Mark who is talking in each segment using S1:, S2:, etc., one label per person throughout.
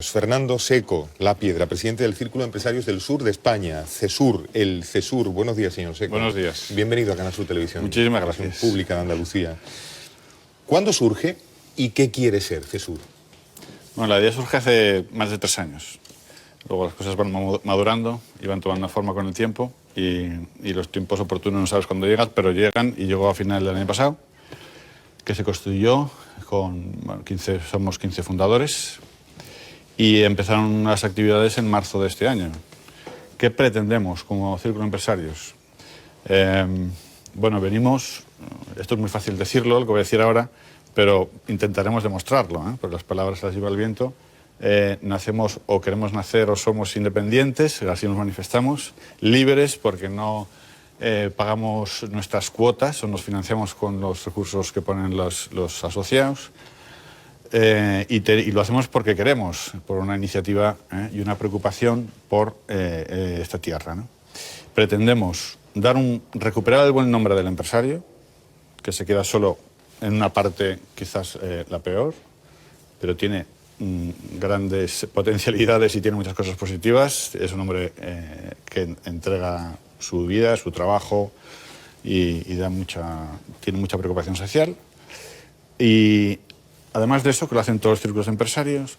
S1: Carlos Fernando Seco La Piedra, presidente del Círculo de Empresarios del Sur de España, CESUR, el CESUR. Buenos días, señor Seco.
S2: Buenos días.
S1: Bienvenido a Canal Sur Televisión.
S2: Muchísimas gracias.
S1: Pública de Andalucía. ¿Cuándo surge y qué quiere ser CESUR?
S2: Bueno, la idea surge hace más de 3 años. Luego las cosas van madurando y van tomando forma con el tiempo y los tiempos oportunos no sabes cuándo llegan, pero llegan y llegó a final del año pasado, que se constituyó con, bueno, somos 15 fundadores y empezaron las actividades en marzo de este año. ¿Qué pretendemos como Círculo de Empresarios? Bueno, venimos, esto es muy fácil decirlo, lo que voy a decir ahora, pero intentaremos demostrarlo, porque las palabras las lleva el viento. Nacemos o queremos nacer o somos independientes, así nos manifestamos, libres porque no pagamos nuestras cuotas o nos financiamos con los recursos que ponen los asociados y lo hacemos porque queremos, por una iniciativa y una preocupación por esta tierra, ¿no? Pretendemos recuperar el buen nombre del empresario, que se queda solo en una parte quizás la peor, pero tiene grandes potencialidades y tiene muchas cosas positivas. Es un hombre que entrega su vida, su trabajo y tiene mucha preocupación social. Y además de eso, que lo hacen todos los círculos empresarios,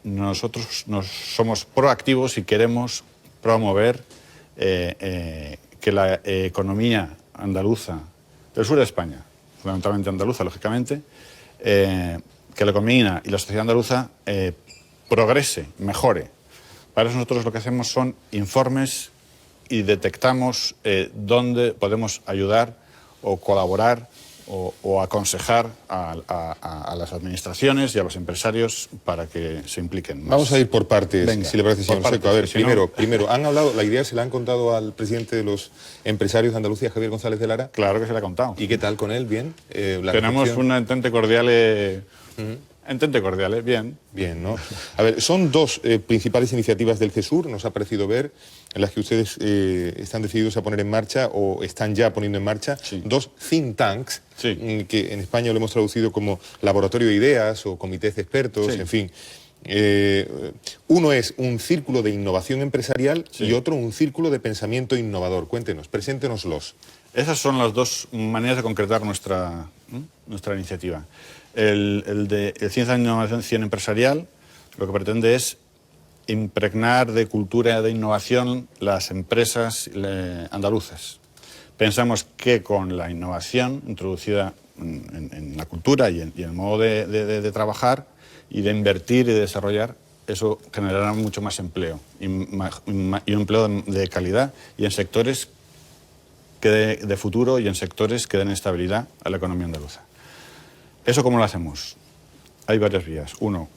S2: nosotros somos proactivos y queremos promover que la economía andaluza, del sur de España, fundamentalmente andaluza, lógicamente, que la economía y la sociedad andaluza progrese, mejore. Para eso nosotros lo que hacemos son informes y detectamos dónde podemos ayudar o colaborar o aconsejar a las administraciones y a los empresarios para que se impliquen más.
S1: Vamos a ir por partes,
S2: Venga,
S1: si le parece, señor Seco. A ver, primero, han hablado, la idea se la han contado al presidente de los empresarios de Andalucía, Javier González de Lara.
S2: Claro que se la ha contado.
S1: ¿Y qué tal con él? ¿Bien?
S2: Tenemos una entente cordial. Entente cordial, bien.
S1: Bien, ¿no? A ver, son dos principales iniciativas del CESUR, nos ha parecido ver, en las que ustedes están decididos a poner en marcha o están ya poniendo en marcha,
S2: sí,
S1: dos think tanks,
S2: sí,
S1: que en España lo hemos traducido como laboratorio de ideas o comités de expertos,
S2: sí,
S1: en fin. Uno es un círculo de innovación empresarial, sí, y otro un círculo de pensamiento innovador. Cuéntenos, preséntenoslos.
S2: Esas son las dos maneras de concretar nuestra iniciativa. El 100 años de innovación empresarial lo que pretende es impregnar de cultura de innovación las empresas andaluzas. Pensamos que con la innovación introducida en la cultura y en el modo de trabajar y de invertir y de desarrollar, eso generará mucho más empleo y un empleo de calidad y en sectores de futuro y en sectores que den estabilidad a la economía andaluza. ¿Eso cómo lo hacemos? Hay varias vías. Uno,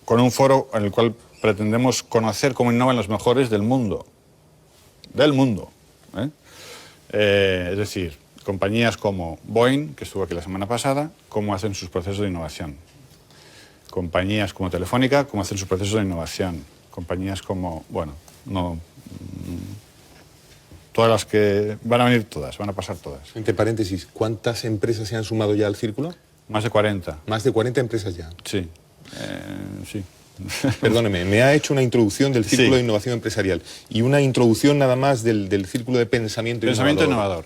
S2: con un foro en el cual pretendemos conocer cómo innovan los mejores del mundo. Del mundo. Es decir, compañías como Boeing, que estuvo aquí la semana pasada, cómo hacen sus procesos de innovación. Compañías como Telefónica, cómo hacen sus procesos de innovación. Compañías como, bueno, no... Todas las que van a venir, todas, van a pasar todas.
S1: Entre paréntesis, ¿cuántas empresas se han sumado ya al círculo?
S2: Más de 40.
S1: Más de 40 empresas ya.
S2: Sí, sí.
S1: Perdóneme, me ha hecho una introducción del Círculo,
S2: sí,
S1: de Innovación Empresarial y una introducción nada más del Círculo de Pensamiento Innovador.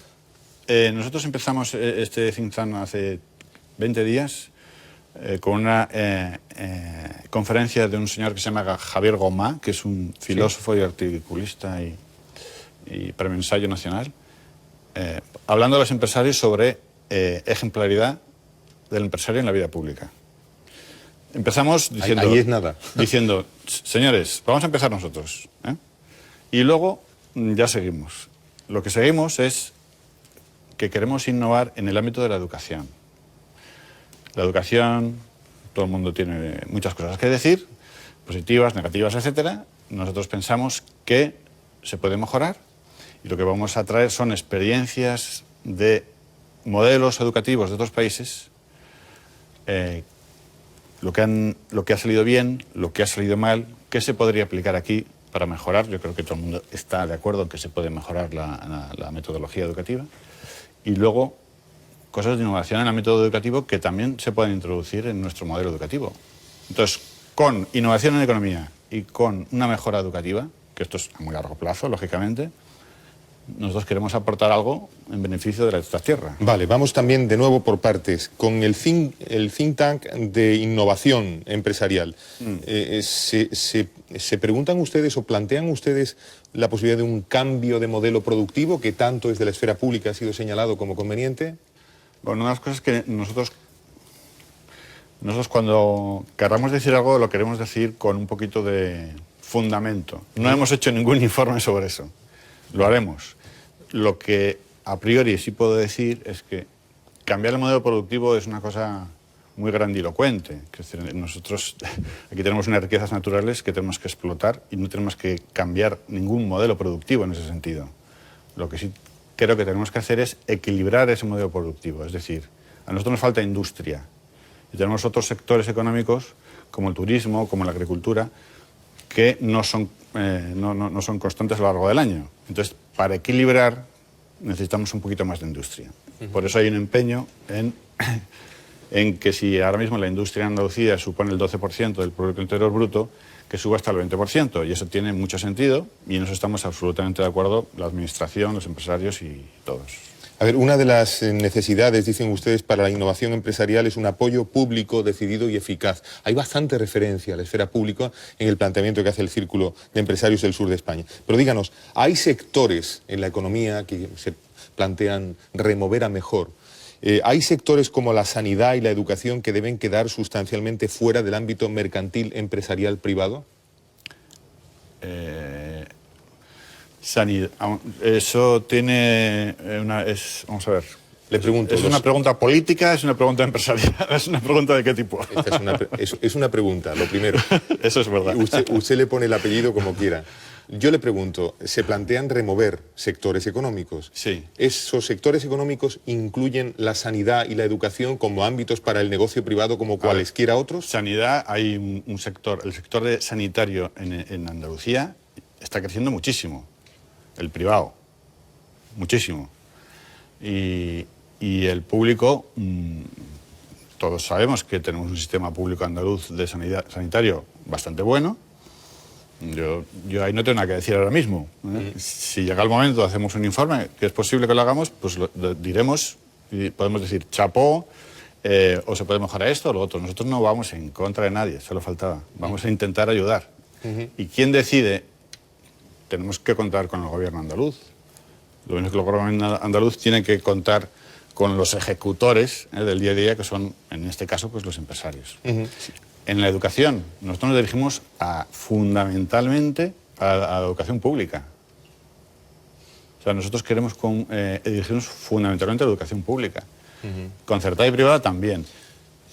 S2: Nosotros empezamos este think tank hace 20 días con una conferencia de un señor que se llama Javier Gomá, que es un filósofo, sí, y articulista y premio ensayo nacional, hablando a los empresarios sobre ejemplaridad del empresario en la vida pública. Empezamos diciendo,
S1: ahí es nada,
S2: diciendo, señores, vamos a empezar nosotros, y luego ya seguimos. Lo que seguimos es que queremos innovar en el ámbito de la educación. La educación, todo el mundo tiene muchas cosas que decir, positivas, negativas, etcétera. Nosotros pensamos que se puede mejorar. Y lo que vamos a traer son experiencias de modelos educativos de otros países, lo que ha salido bien, lo que ha salido mal, qué se podría aplicar aquí para mejorar. Yo creo que todo el mundo está de acuerdo en que se puede mejorar la metodología educativa. Y luego, cosas de innovación en el método educativo que también se pueden introducir en nuestro modelo educativo. Entonces, con innovación en economía y con una mejora educativa, que esto es a muy largo plazo, lógicamente, nosotros queremos aportar algo en beneficio de nuestra tierra.
S1: Vale, vamos también de nuevo por partes. Con el think tank de innovación empresarial, ¿se preguntan ustedes o plantean ustedes la posibilidad de un cambio de modelo productivo que tanto desde la esfera pública ha sido señalado como conveniente?
S2: Bueno, una de las cosas que nosotros cuando queramos decir algo lo queremos decir con un poquito de fundamento. No hemos hecho ningún informe sobre eso. Lo haremos. Lo que a priori sí puedo decir es que cambiar el modelo productivo es una cosa muy grandilocuente. Es decir, nosotros aquí tenemos unas riquezas naturales que tenemos que explotar y no tenemos que cambiar ningún modelo productivo en ese sentido. Lo que sí creo que tenemos que hacer es equilibrar ese modelo productivo. Es decir, a nosotros nos falta industria y tenemos otros sectores económicos como el turismo, como la agricultura, que no son constantes a lo largo del año. Entonces, para equilibrar, necesitamos un poquito más de industria. Por eso hay un empeño en que si ahora mismo la industria en Andalucía supone el 12% del Producto Interior Bruto, que suba hasta el 20%. Y eso tiene mucho sentido y en eso estamos absolutamente de acuerdo la Administración, los empresarios y todos.
S1: A ver, una de las necesidades, dicen ustedes, para la innovación empresarial es un apoyo público decidido y eficaz. Hay bastante referencia a la esfera pública en el planteamiento que hace el Círculo de Empresarios del Sur de España. Pero díganos, ¿hay sectores en la economía que se plantean remover a mejor? ¿Hay sectores como la sanidad y la educación que deben quedar sustancialmente fuera del ámbito mercantil empresarial privado?
S2: Sanidad. Eso tiene vamos a ver.
S1: Le pregunto.
S2: ¿Es una pregunta política? ¿Es una pregunta empresarial? ¿Es una pregunta de qué tipo?
S1: Es una pregunta, lo primero.
S2: Eso es verdad.
S1: Usted le pone el apellido como quiera. Yo le pregunto, ¿se plantean remover sectores económicos?
S2: Sí.
S1: ¿Esos sectores económicos incluyen la sanidad y la educación como ámbitos para el negocio privado como cualesquiera otros?
S2: Sanidad, hay un sector, el sector sanitario en Andalucía está creciendo muchísimo. El privado, muchísimo. Y el público, todos sabemos que tenemos un sistema público andaluz de sanitario bastante bueno. Yo ahí no tengo nada que decir ahora mismo. Si llega el momento, hacemos un informe, que es posible que lo hagamos, pues lo diremos y podemos decir chapó, o se puede mejorar esto o lo otro. Nosotros no vamos en contra de nadie, solo faltaba. Vamos a intentar ayudar. ¿Y quién decide? Tenemos que contar con el gobierno andaluz. Lo mismo que el gobierno andaluz tiene que contar con los ejecutores del día a día, que son, en este caso, pues los empresarios. En la educación, nosotros nos dirigimos fundamentalmente a la educación pública. O sea, nosotros queremos dirigirnos fundamentalmente a la educación pública. Concertada y privada también.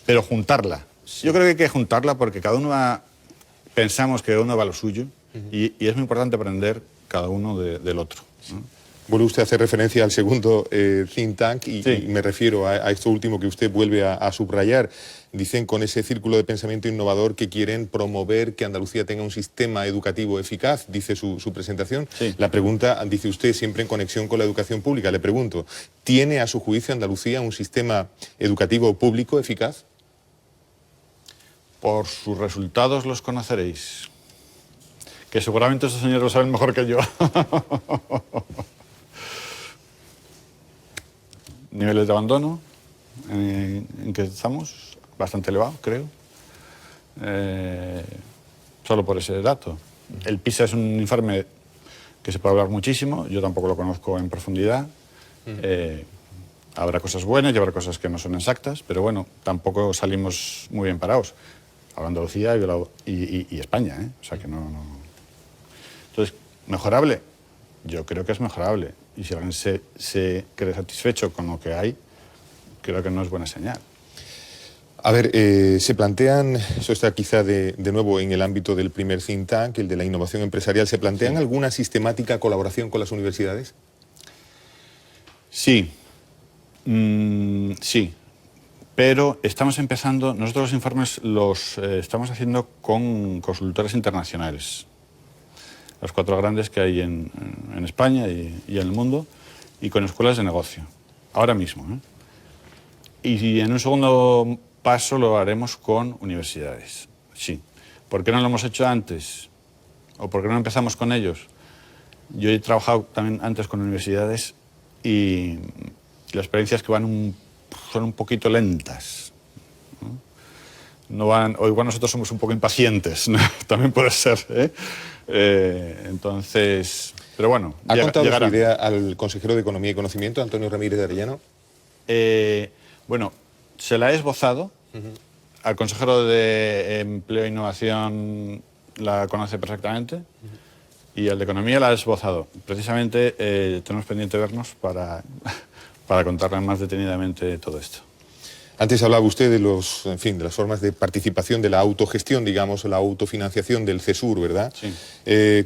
S2: Pero juntarla. Yo creo que hay que juntarla porque cada uno pensamos que cada uno va a lo suyo. Y es muy importante aprender cada uno del otro, ¿no?
S1: Vuelve usted a hacer referencia al segundo think tank y me refiero a esto último que usted vuelve a subrayar. Dicen con ese círculo de pensamiento innovador que quieren promover que Andalucía tenga un sistema educativo eficaz, dice su presentación.
S2: Sí.
S1: La pregunta, dice usted, siempre en conexión con la educación pública. Le pregunto, ¿tiene a su juicio Andalucía un sistema educativo público eficaz?
S2: Por sus resultados los conoceréis. Que seguramente esos señores lo saben mejor que yo. Niveles de abandono en que estamos, bastante elevado, creo. Solo por ese dato. El PISA es un informe que se puede hablar muchísimo, yo tampoco lo conozco en profundidad. Habrá cosas buenas y habrá cosas que no son exactas, pero bueno, tampoco salimos muy bien parados. Ahora Andalucía y España, ¿eh? O sea que no. Entonces, ¿mejorable? Yo creo que es mejorable. Y si alguien se cree satisfecho con lo que hay, creo que no es buena señal.
S1: A ver, se plantean, eso está quizá de nuevo en el ámbito del primer think tank, el de la innovación empresarial, ¿se plantean alguna sistemática colaboración con las universidades?
S2: Sí, sí, pero estamos empezando, nosotros los informes los estamos haciendo con consultoras internacionales. Los 4 grandes que hay en España y en el mundo, y con escuelas de negocio, ahora mismo, ¿eh? Y en un segundo paso lo haremos con universidades, sí. ¿Por qué no lo hemos hecho antes? ¿O por qué no empezamos con ellos? Yo he trabajado también antes con universidades y las experiencias que son un poquito lentas, ¿no? O igual nosotros somos un poco impacientes, ¿no? También puede ser, entonces, pero bueno,
S1: ¿Ha contado
S2: llegará.
S1: su idea al consejero de Economía y Conocimiento, Antonio Ramírez de Arellano?
S2: Bueno, se la he esbozado. Al consejero de Empleo e Innovación la conoce perfectamente. Y el de Economía la ha esbozado. Precisamente tenemos pendiente vernos para contarle más detenidamente todo esto.
S1: Antes hablaba usted de de las formas de participación, de la autogestión, digamos, o la autofinanciación del CESUR, ¿verdad?
S2: Sí.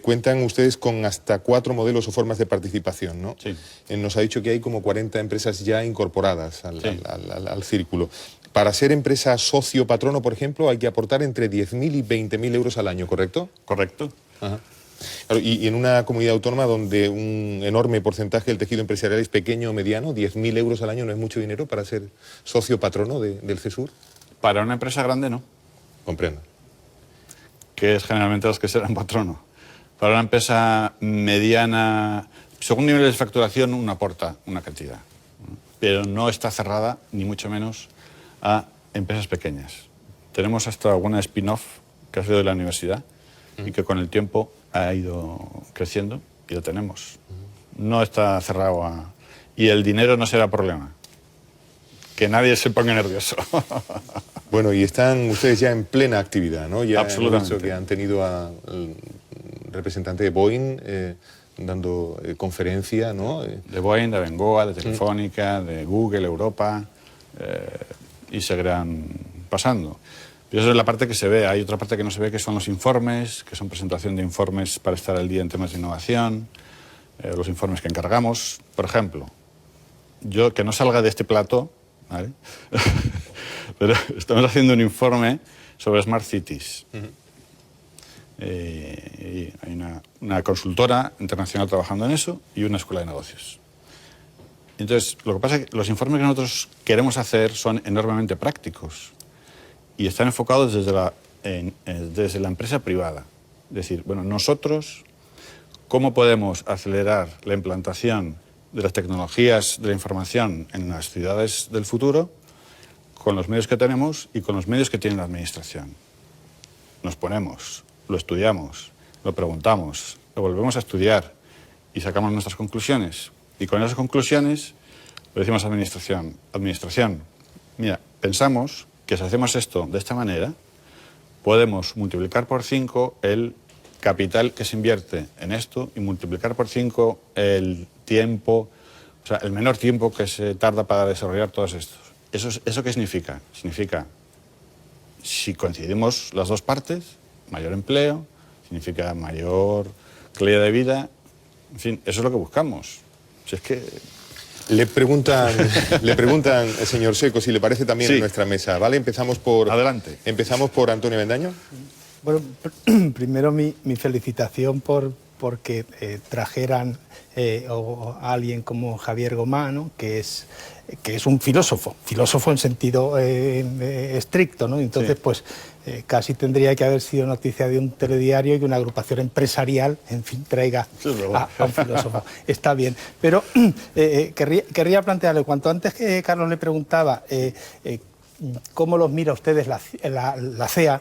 S1: Cuentan ustedes con hasta 4 modelos o formas de participación, ¿no?
S2: Sí.
S1: Nos ha dicho que hay como 40 empresas ya incorporadas
S2: Sí.
S1: al círculo. Para ser empresa socio patrono, por ejemplo, hay que aportar entre 10.000 y 20.000 euros al año, ¿correcto?
S2: Correcto.
S1: Ajá. Claro, y en una comunidad autónoma donde un enorme porcentaje del tejido empresarial es pequeño o mediano, 10.000 euros al año no es mucho dinero para ser socio patrono del CESUR.
S2: Para una empresa grande no,
S1: Comprendo.
S2: que es generalmente los que serán patrono. Para una empresa mediana, según niveles de facturación, uno aporta una cantidad, pero no está cerrada, ni mucho menos, a empresas pequeñas. Tenemos hasta alguna spin-off que ha sido de la universidad y que con el tiempo ha ido creciendo y lo tenemos. No está cerrado a... Y el dinero no será problema. Que nadie se ponga nervioso.
S1: Bueno, y están ustedes ya en plena actividad, ¿no? Ya
S2: Absolutamente.
S1: hemos visto que han tenido al representante de Boeing dando conferencia, ¿no?
S2: De Boeing, de Abengoa, de Telefónica, de Google, Europa, y seguirán pasando. Y eso es la parte que se ve. Hay otra parte que no se ve, que son los informes, que son presentación de informes para estar al día en temas de innovación, los informes que encargamos. Por ejemplo, yo, que no salga de este plató, ¿vale? Pero estamos haciendo un informe sobre Smart Cities. Y hay una consultora internacional trabajando en eso y una escuela de negocios. Entonces, lo que pasa es que los informes que nosotros queremos hacer son enormemente prácticos y están enfocados desde la empresa privada. Es decir, bueno, nosotros, ¿cómo podemos acelerar la implantación de las tecnologías de la información en las ciudades del futuro con los medios que tenemos y con los medios que tiene la administración? Nos ponemos, lo estudiamos, lo preguntamos, lo volvemos a estudiar y sacamos nuestras conclusiones. Y con esas conclusiones le decimos a la administración, mira, pensamos que si hacemos esto de esta manera, podemos multiplicar por 5 el capital que se invierte en esto y multiplicar por 5 el tiempo, o sea, el menor tiempo que se tarda para desarrollar todos estos. ¿Eso qué significa? Significa, si coincidimos las dos partes, mayor empleo, significa mayor calidad de vida, en fin, eso es lo que buscamos. Si es que...
S1: Le preguntan, señor Seco, si le parece también en nuestra mesa, ¿vale?
S2: Adelante.
S1: Empezamos por Antonio Avendaño.
S3: Bueno, primero mi felicitación porque trajeran a alguien como Javier Gomá, ¿no? que es un filósofo en sentido estricto, ¿no? Entonces, sí. Pues casi tendría que haber sido noticia de un telediario y que una agrupación empresarial, en fin, traiga a un filósofo. Está bien, pero querría plantearle, cuanto antes que Carlos le preguntaba cómo los mira ustedes la CEA,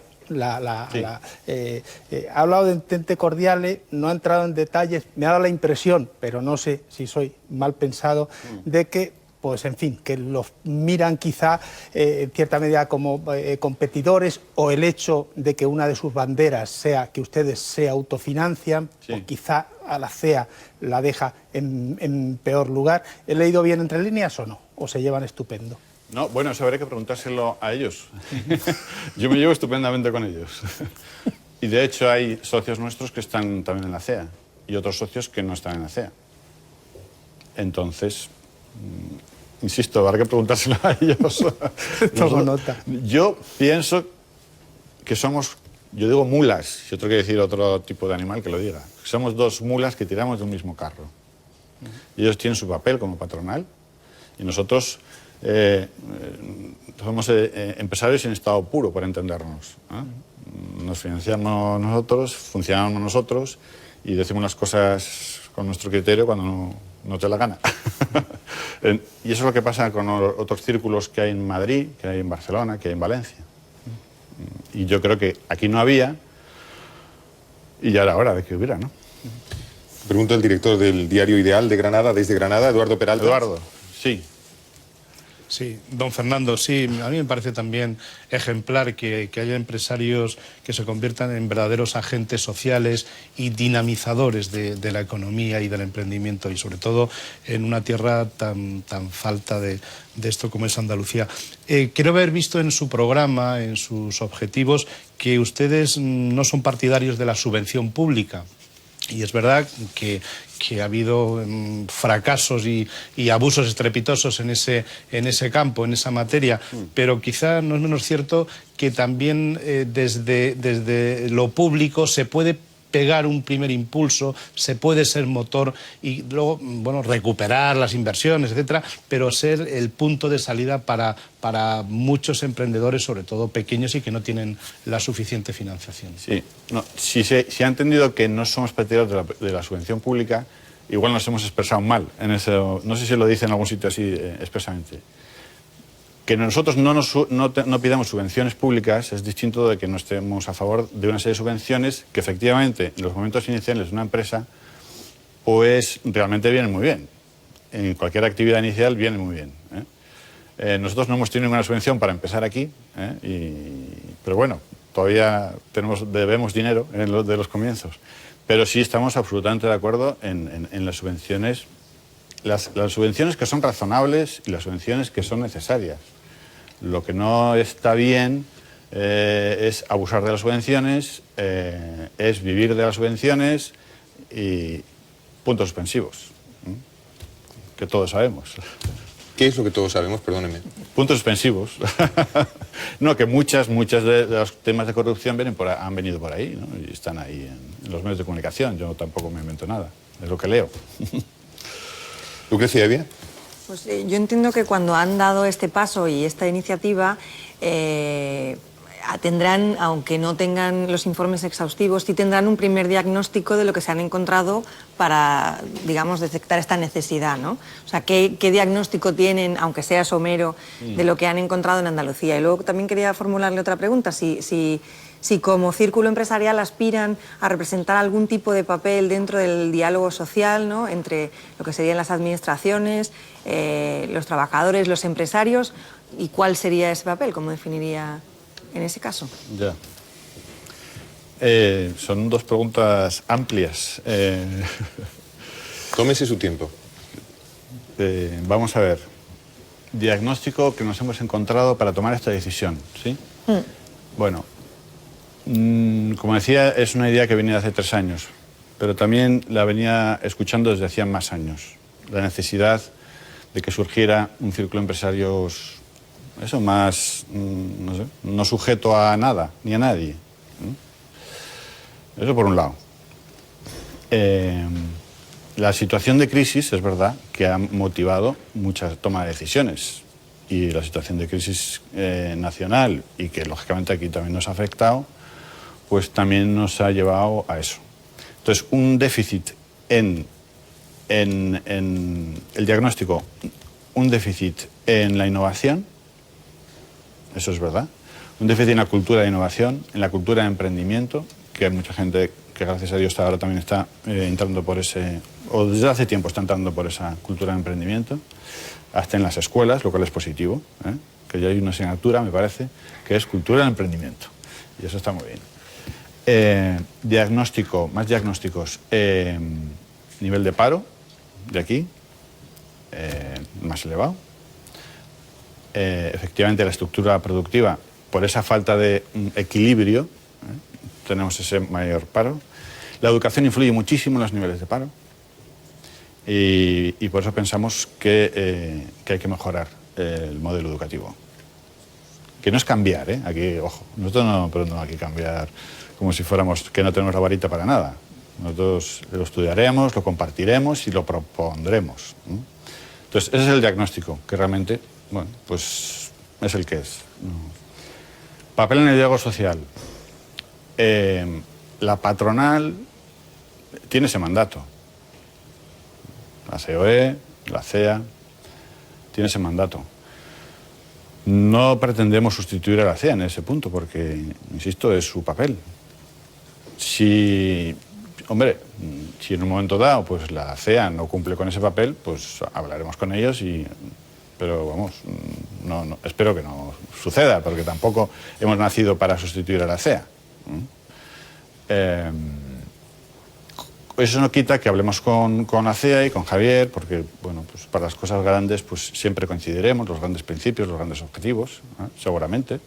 S3: ha hablado de entente cordiales, no ha entrado en detalles, me ha dado la impresión, pero no sé si soy mal pensado, de que, pues en fin, que los miran quizá en cierta medida como competidores, o el hecho de que una de sus banderas sea que ustedes se autofinancian, sí. O quizá a la CEA la deja en peor lugar. ¿He leído bien entre líneas o no? ¿O se llevan estupendo?
S2: No, bueno, eso habría que preguntárselo a ellos. Yo me llevo estupendamente con ellos. Y de hecho hay socios nuestros que están también en la CEA y otros socios que no están en la CEA. Entonces, insisto, habrá que preguntárselo a ellos.
S3: Tomo nota.
S2: Yo pienso que somos, yo digo mulas, si otro quiere decir otro tipo de animal que lo diga. Somos dos mulas que tiramos de un mismo carro. Y ellos tienen su papel como patronal y nosotros... somos empresarios en estado puro, para entendernos, ¿eh? Nos financiamos nosotros, funcionamos nosotros y decimos las cosas con nuestro criterio cuando no te la gana. Y eso es lo que pasa con otros círculos que hay en Madrid, que hay en Barcelona, que hay en Valencia. Y yo creo que aquí no había y ya era hora de que hubiera, ¿no?
S1: Pregunto al director del diario Ideal de Granada, desde Granada, Eduardo Peralta.
S2: Eduardo, sí.
S4: Sí, don Fernando, sí, a mí me parece también ejemplar que haya empresarios que se conviertan en verdaderos agentes sociales y dinamizadores de la economía y del emprendimiento, y sobre todo en una tierra tan falta de esto como es Andalucía. Quiero haber visto en su programa, en sus objetivos, que ustedes no son partidarios de la subvención pública. Y es verdad que ha habido fracasos y abusos estrepitosos en ese campo, en esa materia, pero quizá no es menos cierto que también desde lo público se puede pegar un primer impulso, se puede ser motor y luego, bueno, recuperar las inversiones, etcétera, pero ser el punto de salida para muchos emprendedores, sobre todo pequeños y que no tienen la suficiente financiación.
S2: Sí, no, si ha entendido que no somos partidarios de la subvención pública, igual nos hemos expresado mal en eso. No sé si lo dice en algún sitio así expresamente. Que nosotros no pidamos subvenciones públicas es distinto de que no estemos a favor de una serie de subvenciones que efectivamente en los momentos iniciales de una empresa pues realmente vienen muy bien. En cualquier actividad inicial vienen muy bien. Nosotros no hemos tenido ninguna subvención para empezar aquí, pero bueno, todavía debemos dinero de los comienzos. Pero sí estamos absolutamente de acuerdo en las subvenciones, las subvenciones que son razonables y las subvenciones que son necesarias. Lo que no está bien es abusar de las subvenciones, es vivir de las subvenciones y puntos suspensivos, que todos sabemos.
S1: ¿Qué es lo que todos sabemos? Perdóneme.
S2: Puntos suspensivos. No, que muchas de los temas de corrupción han venido por ahí, ¿no? Y están ahí en los medios de comunicación. Yo tampoco me invento nada, es lo que leo.
S1: ¿Lucrecia Hevia?
S5: Pues yo entiendo que cuando han dado este paso y esta iniciativa, tendrán, aunque no tengan los informes exhaustivos, sí tendrán un primer diagnóstico de lo que se han encontrado para, digamos, detectar esta necesidad, ¿no? O sea, ¿qué diagnóstico tienen, aunque sea somero, de lo que han encontrado en Andalucía? Y luego también quería formularle otra pregunta, si como círculo empresarial aspiran a representar algún tipo de papel dentro del diálogo social, ¿no?, entre lo que serían las administraciones, los trabajadores, los empresarios, y cuál sería ese papel, cómo definiría en ese caso.
S2: Ya. Son dos preguntas amplias.
S1: Tómese su tiempo.
S2: Vamos a ver. Diagnóstico que nos hemos encontrado para tomar esta decisión, ¿sí? Bueno, como decía, es una idea que venía de hace 3 años, pero también la venía escuchando desde hacía más años. La necesidad de que surgiera un círculo de empresarios, eso, más, no sé, no sujeto a nada, ni a nadie. Eso por un lado. La situación de crisis, es verdad, que ha motivado mucha toma de decisiones. Y la situación de crisis nacional, y que lógicamente aquí también nos ha afectado, pues también nos ha llevado a eso. Entonces, un déficit en el diagnóstico, un déficit en la innovación, eso es verdad, un déficit en la cultura de innovación, en la cultura de emprendimiento, que hay mucha gente que gracias a Dios ahora también está entrando por ese, o desde hace tiempo está entrando por esa cultura de emprendimiento, hasta en las escuelas, lo cual es positivo, que ya hay una asignatura, me parece, que es cultura del emprendimiento, y eso está muy bien. Diagnóstico, más diagnósticos, nivel de paro, de aquí, más elevado. Efectivamente, la estructura productiva, por esa falta de equilibrio, tenemos ese mayor paro. La educación influye muchísimo en los niveles de paro y por eso pensamos que hay que mejorar el modelo educativo. Que no es cambiar, aquí, ojo, nosotros no pretendemos aquí cambiar como si fuéramos que no tenemos la varita para nada. Nosotros lo estudiaremos, lo compartiremos y lo propondremos. Entonces, ese es el diagnóstico, que realmente, bueno, pues es el que es. Papel en el diálogo social. La patronal tiene ese mandato. La COE, la CEA, tiene ese mandato. No pretendemos sustituir a la CEA en ese punto, porque, insisto, es su papel. Si en un momento dado pues la CEA no cumple con ese papel, pues hablaremos con ellos pero vamos, espero que no suceda, porque tampoco hemos nacido para sustituir a la CEA. Eso no quita que hablemos con la CEA y con Javier, porque bueno, pues para las cosas grandes pues siempre coincidiremos, los grandes principios, los grandes objetivos, seguramente.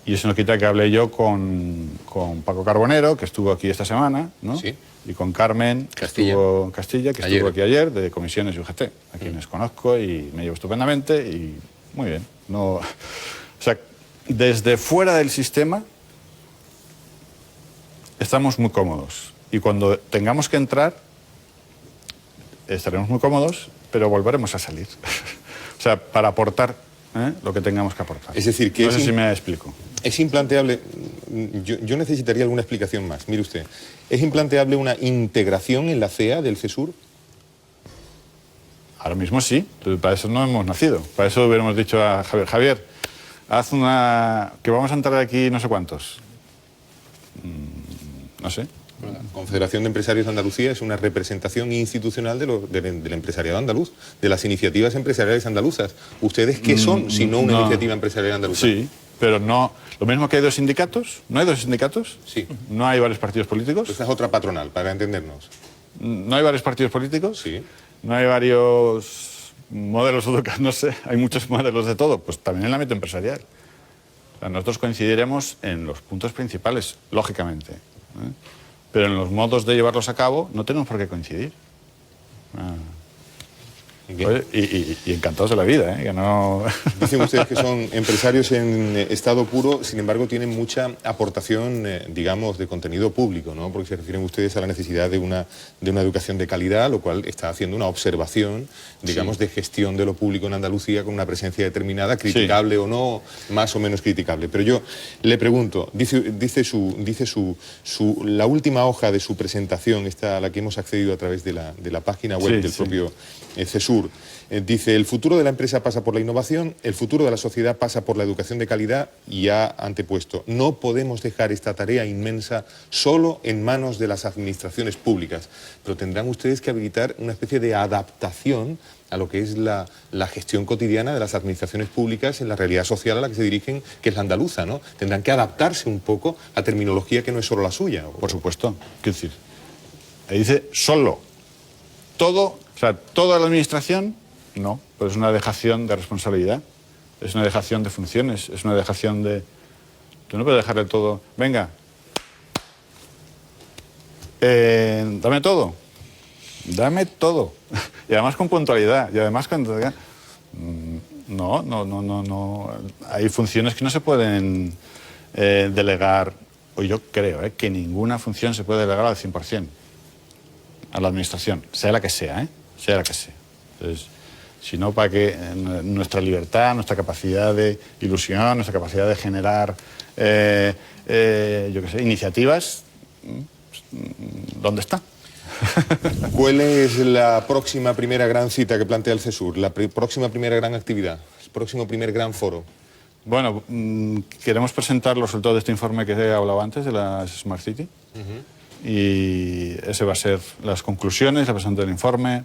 S2: Y eso no quita que hable yo con Paco Carbonero, que estuvo aquí esta semana, ¿no? Sí. Y con Carmen Castilla, que estuvo aquí ayer, de Comisiones y UGT, a quienes conozco y me llevo estupendamente y muy bien. O sea, desde fuera del sistema estamos muy cómodos. Y cuando tengamos que entrar, estaremos muy cómodos, pero volveremos a salir. O sea, para aportar lo que tengamos que aportar.
S1: Es decir, que
S2: no sé si me explico.
S1: Es implanteable, yo necesitaría alguna explicación más. Mire usted, ¿es implanteable una integración en la CEA del CESUR?
S2: Ahora mismo sí, para eso no hemos nacido. Para eso hubiéramos dicho a Javier, haz que vamos a entrar aquí no sé cuántos. No sé.
S1: La Confederación de Empresarios de Andalucía es una representación institucional del empresariado andaluz, de las iniciativas empresariales andaluzas. ¿Ustedes qué son si no una iniciativa empresarial andaluza?
S2: Sí, pero no. Lo mismo que hay dos sindicatos. ¿No hay dos sindicatos?
S1: Sí.
S2: ¿No hay varios partidos políticos?
S1: Esa es otra patronal, para entendernos.
S2: ¿No hay varios partidos políticos?
S1: Sí.
S2: ¿No hay varios modelos educativos? No sé, hay muchos modelos de todo. Pues también en el ámbito empresarial. O sea, nosotros coincidiremos en los puntos principales, lógicamente. Pero en los modos de llevarlos a cabo no tenemos por qué coincidir. Oye, y encantados de la vida, que no...
S1: Dicen ustedes que son empresarios en estado puro, sin embargo tienen mucha aportación, digamos, de contenido público, ¿no? Porque se refieren ustedes a la necesidad de una educación de calidad, lo cual está haciendo una observación, digamos, de gestión de lo público en Andalucía con una presencia determinada, criticable o no, más o menos criticable. Pero yo le pregunto, la última hoja de su presentación, esta a la que hemos accedido a través de la página web del propio CESUR, dice: el futuro de la empresa pasa por la innovación, el futuro de la sociedad pasa por la educación de calidad, y ha antepuesto: no podemos dejar esta tarea inmensa solo en manos de las administraciones públicas. Pero tendrán ustedes que habilitar una especie de adaptación a lo que es la gestión cotidiana de las administraciones públicas en la realidad social a la que se dirigen, que es la andaluza, ¿no? Tendrán que adaptarse un poco a terminología que no es solo la suya.
S2: Por supuesto. Quiero decir, ahí dice solo. Todo, o sea, toda la administración, no, pero es una dejación de responsabilidad, es una dejación de funciones, es una dejación de... Tú no puedes dejarle todo, venga, dame todo, y además con puntualidad, y además con... No, hay funciones que no se pueden delegar, o yo creo que ninguna función se puede delegar al 100%. A la administración, sea la que sea, sea la que sea. Entonces, si no, para que nuestra libertad, nuestra capacidad de ilusión, nuestra capacidad de generar, iniciativas, ¿dónde está?
S1: ¿Cuál es la próxima primera gran cita que plantea el CESUR? ¿La próxima primera gran actividad? ¿El próximo primer gran foro?
S2: Bueno, queremos presentar los resultados de este informe que he hablado antes, de la Smart City. Y ese va a ser las conclusiones, la presentación del informe.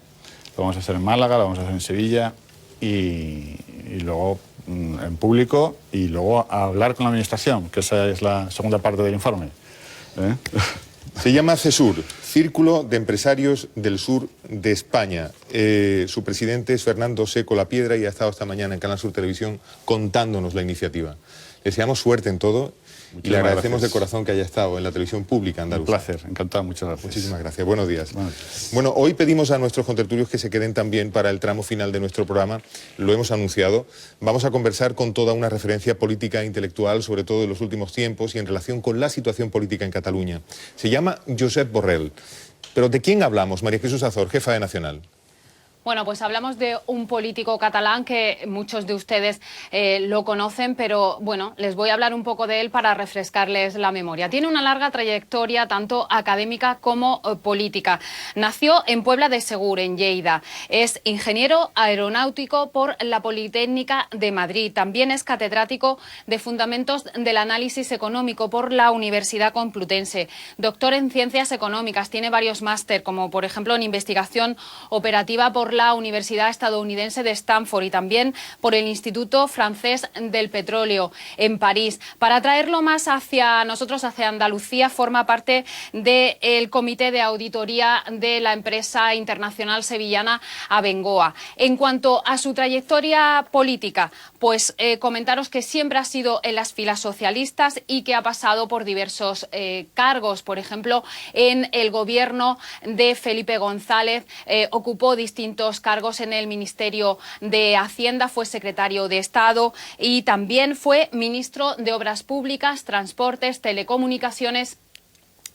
S2: Lo vamos a hacer en Málaga, lo vamos a hacer en Sevilla y luego en público, y luego a hablar con la administración, que esa es la segunda parte del informe.
S1: Se llama CESUR, Círculo de Empresarios del Sur de España. Su presidente es Fernando Seco Lapiedra y ha estado esta mañana en Canal Sur Televisión contándonos la iniciativa. Le deseamos suerte en todo. Y le agradecemos de corazón que haya estado en la televisión pública andaluza.
S2: Un placer, encantado, muchas gracias.
S1: Muchísimas gracias, buenos días. Bueno, hoy pedimos a nuestros contertulios que se queden también para el tramo final de nuestro programa. Lo hemos anunciado. Vamos a conversar con toda una referencia política e intelectual, sobre todo de los últimos tiempos y en relación con la situación política en Cataluña. Se llama Josep Borrell. ¿Pero de quién hablamos, María Jesús Azor, jefa de Nacional?
S6: Bueno, pues hablamos de un político catalán que muchos de ustedes lo conocen, pero bueno, les voy a hablar un poco de él para refrescarles la memoria. Tiene una larga trayectoria tanto académica como política. Nació en Puebla de Segur, en Lleida. Es ingeniero aeronáutico por la Politécnica de Madrid. También es catedrático de Fundamentos del Análisis Económico por la Universidad Complutense. Doctor en Ciencias Económicas. Tiene varios máster, como por ejemplo en Investigación Operativa por la Universidad Estadounidense de Stanford y también por el Instituto Francés del Petróleo en París. Para traerlo más hacia nosotros, hacia Andalucía, forma parte del Comité de Auditoría de la empresa internacional sevillana Abengoa. En cuanto a su trayectoria política, pues comentaros que siempre ha sido en las filas socialistas y que ha pasado por diversos cargos. Por ejemplo, en el gobierno de Felipe González ocupó distintos cargos en el Ministerio de Hacienda, fue secretario de Estado y también fue ministro de Obras Públicas, Transportes, Telecomunicaciones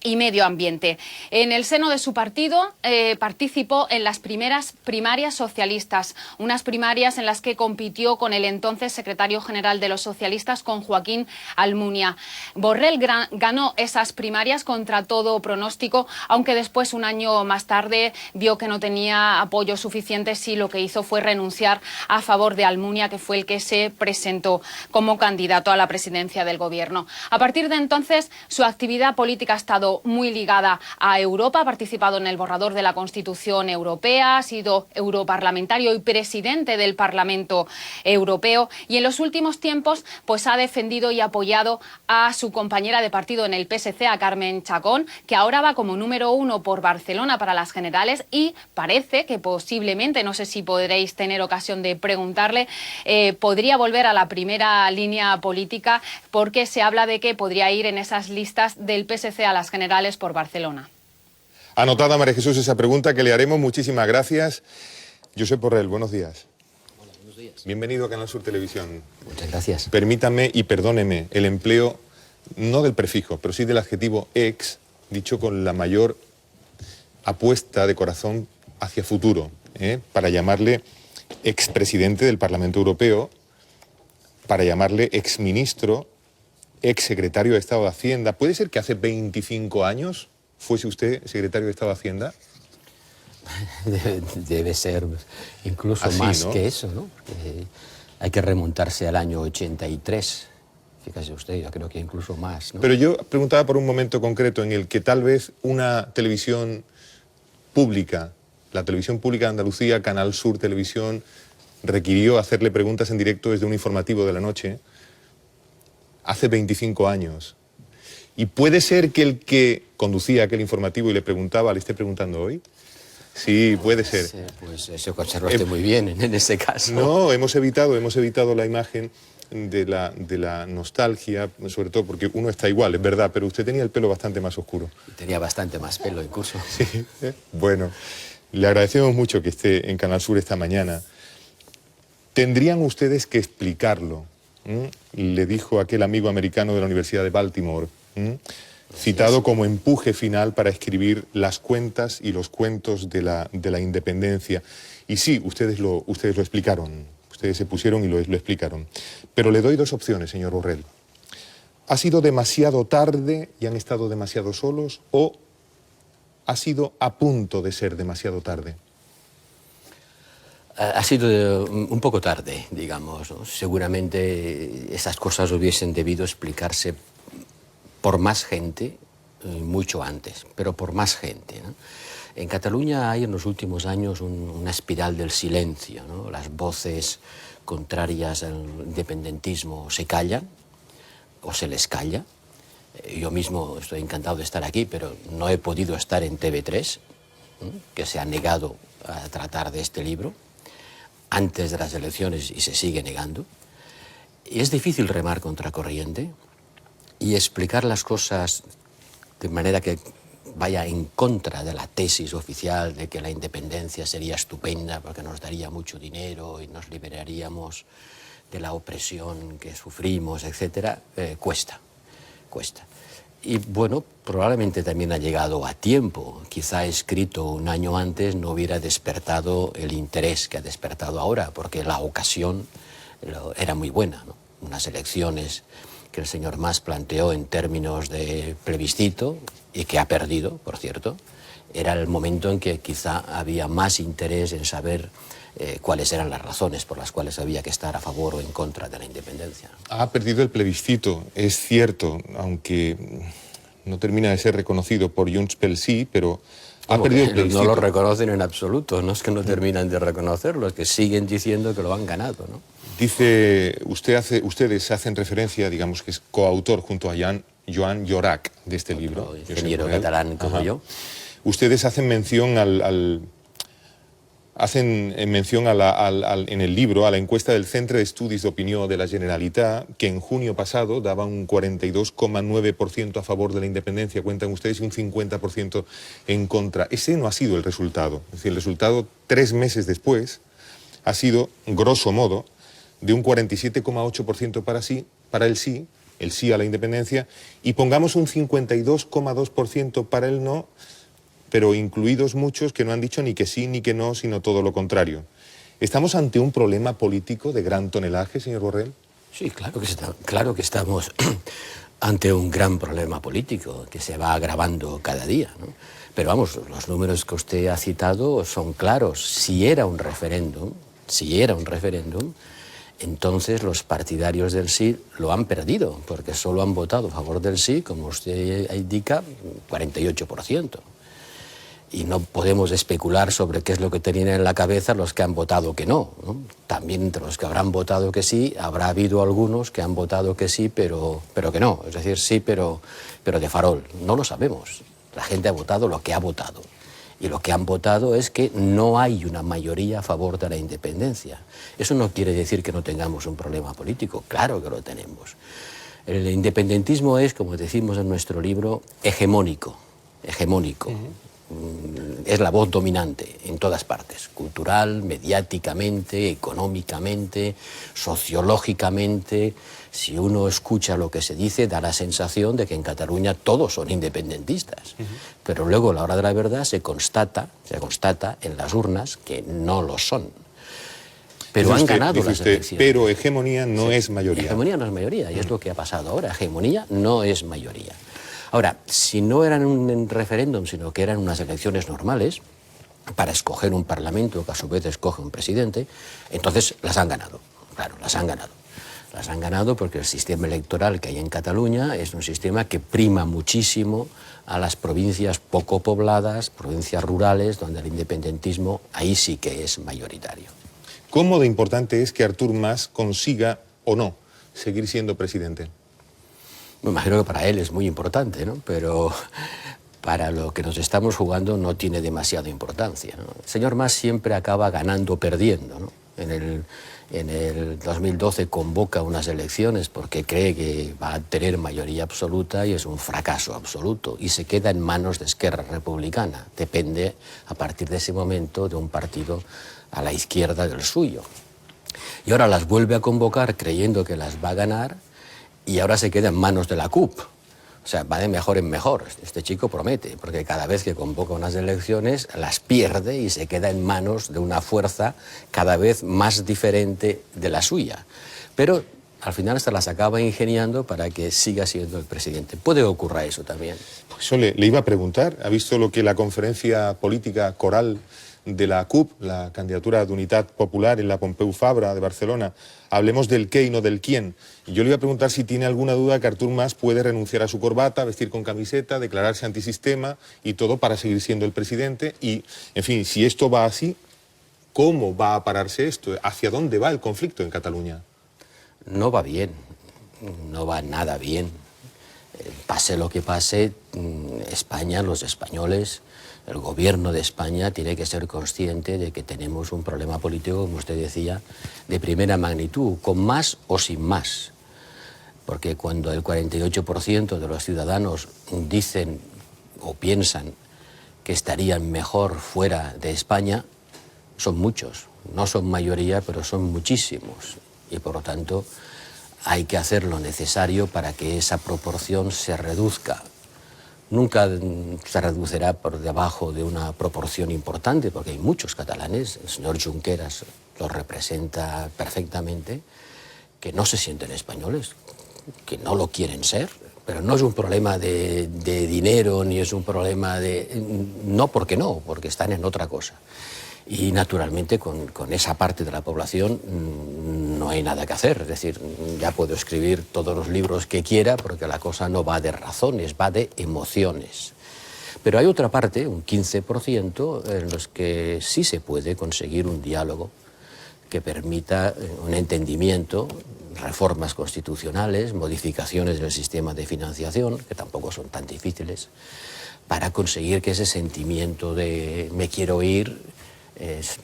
S6: y Medio Ambiente. En el seno de su partido participó en las primeras primarias socialistas, unas primarias en las que compitió con el entonces secretario general de los socialistas, con Joaquín Almunia. Borrell ganó esas primarias contra todo pronóstico, aunque después, un año más tarde, vio que no tenía apoyo suficiente y lo que hizo fue renunciar a favor de Almunia, que fue el que se presentó como candidato a la presidencia del gobierno. A partir de entonces, su actividad política ha estado muy ligada a Europa, ha participado en el borrador de la Constitución Europea, ha sido europarlamentario y presidente del Parlamento Europeo y en los últimos tiempos pues ha defendido y apoyado a su compañera de partido en el PSC, a Carmen Chacón, que ahora va como número 1 por Barcelona para las generales y parece que posiblemente, no sé si podréis tener ocasión de preguntarle, podría volver a la primera línea política porque se habla de que podría ir en esas listas del PSC a las generales por Barcelona.
S1: Anotada, María Jesús, esa pregunta que le haremos. Muchísimas gracias. Josep Borrell, buenos días.
S7: Hola, buenos días.
S1: Bienvenido a Canal Sur Televisión.
S7: Muchas gracias.
S1: Permítame y perdóneme el empleo, no del prefijo, pero sí del adjetivo ex, dicho con la mayor apuesta de corazón hacia futuro, para llamarle expresidente del Parlamento Europeo, para llamarle exministro, exsecretario de Estado de Hacienda. ¿Puede ser que hace 25 años fuese usted secretario de Estado de Hacienda?
S7: Debe ser incluso
S1: así,
S7: más,
S1: ¿no?,
S7: que eso, ¿no? Porque hay que remontarse al año 83. Fíjese usted, yo creo que incluso más, ¿no?
S1: Pero yo preguntaba por un momento concreto en el que tal vez una televisión pública, la televisión pública de Andalucía, Canal Sur Televisión, requirió hacerle preguntas en directo desde un informativo de la noche hace 25 años. ¿Y puede ser que el que conducía aquel informativo y le preguntaba le esté preguntando hoy? Sí, puede ser.
S7: Sí, pues eso conserva usted muy bien en ese caso.
S1: No, hemos evitado la imagen de la nostalgia, sobre todo porque uno está igual, es verdad, pero usted tenía el pelo bastante más oscuro.
S7: Tenía bastante más pelo incluso.
S1: Sí, bueno, le agradecemos mucho que esté en Canal Sur esta mañana. Tendrían ustedes que explicarlo, le dijo aquel amigo americano de la Universidad de Baltimore, citado como empuje final para escribir las cuentas y los cuentos de la independencia. Y sí, ustedes lo explicaron, ustedes se pusieron y lo explicaron. Pero le doy dos opciones, señor Borrell. ¿Ha sido demasiado tarde y han estado demasiado solos o ha sido a punto de ser demasiado tarde?
S7: Ha sido un poco tarde, digamos, ¿no? Seguramente esas cosas hubiesen debido explicarse por más gente mucho antes, pero por más gente, ¿no? En Cataluña hay en los últimos años una espiral del silencio, ¿no? Las voces contrarias al independentismo se callan o se les calla. Yo mismo estoy encantado de estar aquí, pero no he podido estar en TV3, que se ha negado a tratar de este libro antes de las elecciones y se sigue negando. Y es difícil remar contra corriente y explicar las cosas de manera que vaya en contra de la tesis oficial de que la independencia sería estupenda porque nos daría mucho dinero y nos liberaríamos de la opresión que sufrimos, etc., cuesta. Y bueno, probablemente también ha llegado a tiempo. Quizá escrito un año antes no hubiera despertado el interés que ha despertado ahora, porque la ocasión era muy buena, ¿no? Unas elecciones que el señor Mas planteó en términos de plebiscito y que ha perdido, por cierto. Era el momento en que quizá había más interés en saber cuáles eran las razones por las cuales había que estar a favor o en contra de la independencia.
S1: Ha perdido el plebiscito, es cierto, aunque no termina de ser reconocido por Junts pel Sí, pero ha perdido el plebiscito.
S7: No lo reconocen en absoluto, no es que no terminan de reconocerlo, es que siguen diciendo que lo han ganado, ¿no?
S1: Dice, ustedes hacen referencia, digamos que es coautor junto a Joan Llorach de este libro.
S7: Ingeniero catalán como yo.
S1: Ustedes hacen mención en el libro a la encuesta del Centre d'Estudis d'Opinió de la Generalitat, que en junio pasado daba un 42,9% a favor de la independencia, cuentan ustedes, y un 50% en contra. Ese no ha sido el resultado. Es decir, el resultado 3 meses después ha sido, grosso modo, de un 47,8% para el sí a la independencia, y pongamos un 52,2% para el no, pero incluidos muchos que no han dicho ni que sí ni que no, sino todo lo contrario. ¿Estamos ante un problema político de gran tonelaje, señor Borrell?
S7: Sí, claro que estamos ante un gran problema político que se va agravando cada día, ¿no? Pero vamos, los números que usted ha citado son claros. Si era un referéndum, entonces los partidarios del sí lo han perdido, porque solo han votado a favor del sí, como usted indica, 48%. Y no podemos especular sobre qué es lo que tenían en la cabeza los que han votado que no, ¿no? También entre los que habrán votado que sí, habrá habido algunos que han votado que sí, pero que no. Es decir, sí, pero de farol. No lo sabemos. La gente ha votado lo que ha votado. Y lo que han votado es que no hay una mayoría a favor de la independencia. Eso no quiere decir que no tengamos un problema político. Claro que lo tenemos. El independentismo es, como decimos en nuestro libro, hegemónico. Es la voz dominante en todas partes, cultural, mediáticamente, económicamente, sociológicamente. Si uno escucha lo que se dice, da la sensación de que en Cataluña todos son independentistas. Pero luego, a la hora de la verdad, se constata en las urnas que no lo son. Pero han ganado las elecciones.
S1: Pero hegemonía no es mayoría.
S7: Hegemonía no es mayoría, y es lo que ha pasado ahora. Hegemonía no es mayoría. Ahora, si no eran un referéndum, sino que eran unas elecciones normales, para escoger un parlamento que a su vez escoge un presidente, entonces las han ganado. Claro, las han ganado. Las han ganado porque el sistema electoral que hay en Cataluña es un sistema que prima muchísimo a las provincias poco pobladas, provincias rurales, donde el independentismo ahí sí que es mayoritario.
S1: ¿Cómo de importante es que Artur Mas consiga o no seguir siendo presidente?
S7: Me imagino que para él es muy importante, ¿no? Pero para lo que nos estamos jugando no tiene demasiada importancia, ¿no? El señor Mas siempre acaba ganando o perdiendo, ¿no? En el 2012 convoca unas elecciones porque cree que va a tener mayoría absoluta y es un fracaso absoluto y se queda en manos de Esquerra Republicana. Depende a partir de ese momento de un partido a la izquierda del suyo. Y ahora las vuelve a convocar creyendo que las va a ganar, y ahora se queda en manos de la CUP. O sea, va de mejor en mejor. Este chico promete, porque cada vez que convoca unas elecciones las pierde y se queda en manos de una fuerza cada vez más diferente de la suya. Pero al final hasta las acaba ingeniando para que siga siendo el presidente. Puede ocurrir eso también.
S1: Pues eso le iba a preguntar. ¿Ha visto lo que la conferencia política coral de la CUP, la candidatura de Unitat Popular en la Pompeu Fabra de Barcelona? Hablemos del qué y no del quién. Y yo le iba a preguntar si tiene alguna duda que Artur Mas puede renunciar a su corbata, vestir con camiseta, declararse antisistema y todo para seguir siendo el presidente. Y, en fin, si esto va así, ¿cómo va a pararse esto? ¿Hacia dónde va el conflicto en Cataluña?
S7: No va bien, no va nada bien. Pase lo que pase, España, los españoles, el gobierno de España tiene que ser consciente de que tenemos un problema político, como usted decía, de primera magnitud, con más o sin más. Porque cuando el 48% de los ciudadanos dicen o piensan que estarían mejor fuera de España, son muchos. No son mayoría, pero son muchísimos. Y por lo tanto hay que hacer lo necesario para que esa proporción se reduzca. nunca se reducirá por debajo de una proporción importante, porque hay muchos catalanes, el señor Junqueras lo representa perfectamente, que no se sienten españoles, que no lo quieren ser, pero no es un problema de dinero, ni es un problema de... No, porque están en otra cosa. Y naturalmente con esa parte de la población no hay nada que hacer, es decir, ya puedo escribir todos los libros que quiera porque la cosa no va de razones, va de emociones. Pero hay otra parte, un 15%, en los que sí se puede conseguir un diálogo que permita un entendimiento, reformas constitucionales, modificaciones del sistema de financiación, que tampoco son tan difíciles, para conseguir que ese sentimiento de me quiero ir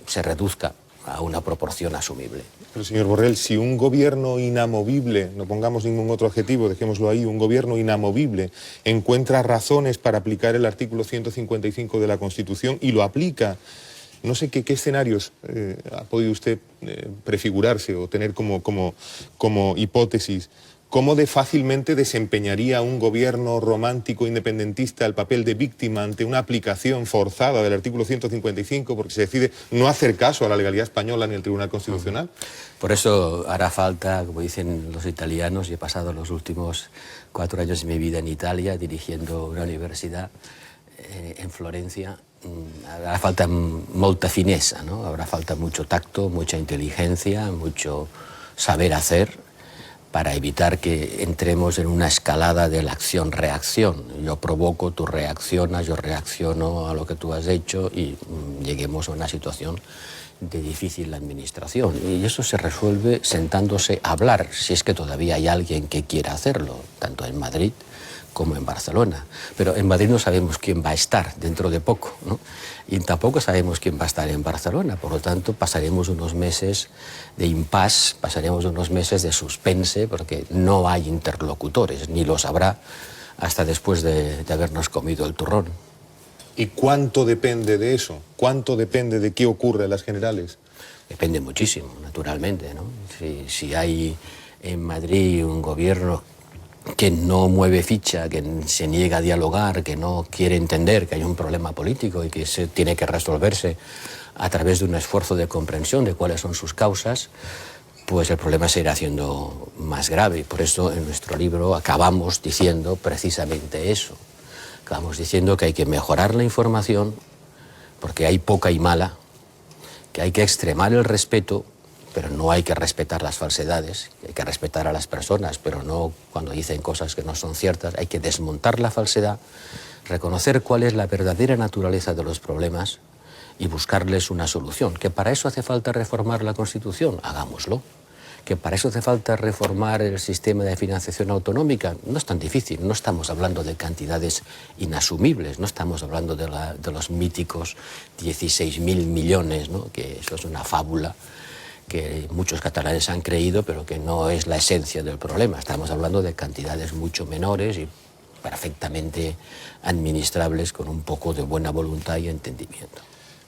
S7: se reduzca a una proporción asumible.
S1: Pero, señor Borrell, si un gobierno inamovible, no pongamos ningún otro adjetivo, dejémoslo ahí, un gobierno inamovible encuentra razones para aplicar el artículo 155 de la Constitución y lo aplica, no sé qué escenarios ha podido usted prefigurarse o tener como hipótesis. ¿Cómo de fácilmente desempeñaría un gobierno romántico independentista el papel de víctima ante una aplicación forzada del artículo 155 porque se decide no hacer caso a la legalidad española ni al Tribunal Constitucional?
S7: Por eso hará falta, como dicen los italianos, y he pasado los últimos 4 años de mi vida en Italia dirigiendo una universidad en Florencia, hará falta molta fineza, ¿no? Habrá falta mucho tacto, mucha inteligencia, mucho saber hacer, para evitar que entremos en una escalada de la acción-reacción. Yo provoco, tú reaccionas, yo reacciono a lo que tú has hecho y lleguemos a una situación de difícil administración. Y eso se resuelve sentándose a hablar, si es que todavía hay alguien que quiera hacerlo, tanto en Madrid como en Barcelona. Pero en Madrid no sabemos quién va a estar dentro de poco, ¿no? Y tampoco sabemos quién va a estar en Barcelona. Por lo tanto, pasaremos unos meses de impasse, pasaremos unos meses de suspense, porque no hay interlocutores, ni los habrá hasta después de habernos comido el turrón.
S1: ¿Y cuánto depende de eso? ¿Cuánto depende de qué ocurre en las generales?
S7: Depende muchísimo, naturalmente, ¿no? Si hay en Madrid un gobierno que no mueve ficha, que se niega a dialogar, que no quiere entender que hay un problema político y que se tiene que resolverse a través de un esfuerzo de comprensión de cuáles son sus causas, pues el problema se irá haciendo más grave. Por eso en nuestro libro acabamos diciendo precisamente eso. Acabamos diciendo que hay que mejorar la información porque hay poca y mala, que hay que extremar el respeto, pero no hay que respetar las falsedades, hay que respetar a las personas, pero no cuando dicen cosas que no son ciertas. Hay que desmontar la falsedad, reconocer cuál es la verdadera naturaleza de los problemas y buscarles una solución. Que para eso hace falta reformar la Constitución, hagámoslo. Que para eso hace falta reformar el sistema de financiación autonómica, no es tan difícil. No estamos hablando de cantidades inasumibles, no estamos hablando de los míticos 16.000 millones, ¿no? Que eso es una fábula que muchos catalanes han creído, pero que no es la esencia del problema. Estamos hablando de cantidades mucho menores y perfectamente administrables con un poco de buena voluntad y entendimiento.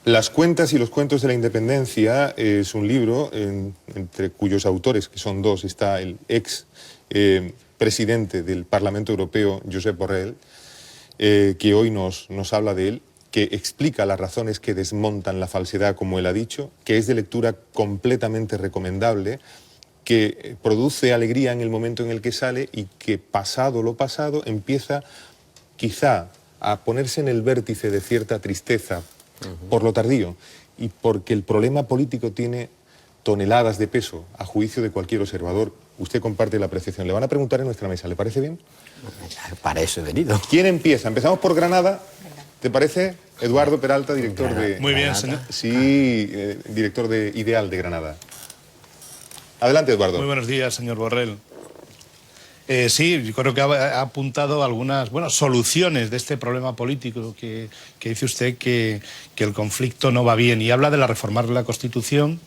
S1: Las cuentas y los cuentos de la independencia es un libro entre cuyos autores, que son dos, está el ex presidente del Parlamento Europeo, Josep Borrell, que hoy nos habla de él, que explica las razones que desmontan la falsedad, como él ha dicho, que es de lectura completamente recomendable, que produce alegría en el momento en el que sale y que, pasado lo pasado, empieza quizá a ponerse en el vértice de cierta tristeza por lo tardío y porque el problema político tiene toneladas de peso a juicio de cualquier observador. Usted comparte la apreciación. Le van a preguntar en nuestra mesa, ¿le parece bien?
S7: Para eso he venido.
S1: ¿Quién empieza? Empezamos por Granada. ¿Te parece? Eduardo Peralta, director de...
S4: Muy bien, señor.
S1: Sí, director de Ideal de Granada. Adelante, Eduardo.
S4: Muy buenos días, señor Borrell. Sí, yo creo que ha apuntado algunas soluciones de este problema político que dice usted que el conflicto no va bien. Y habla de reformar la Constitución.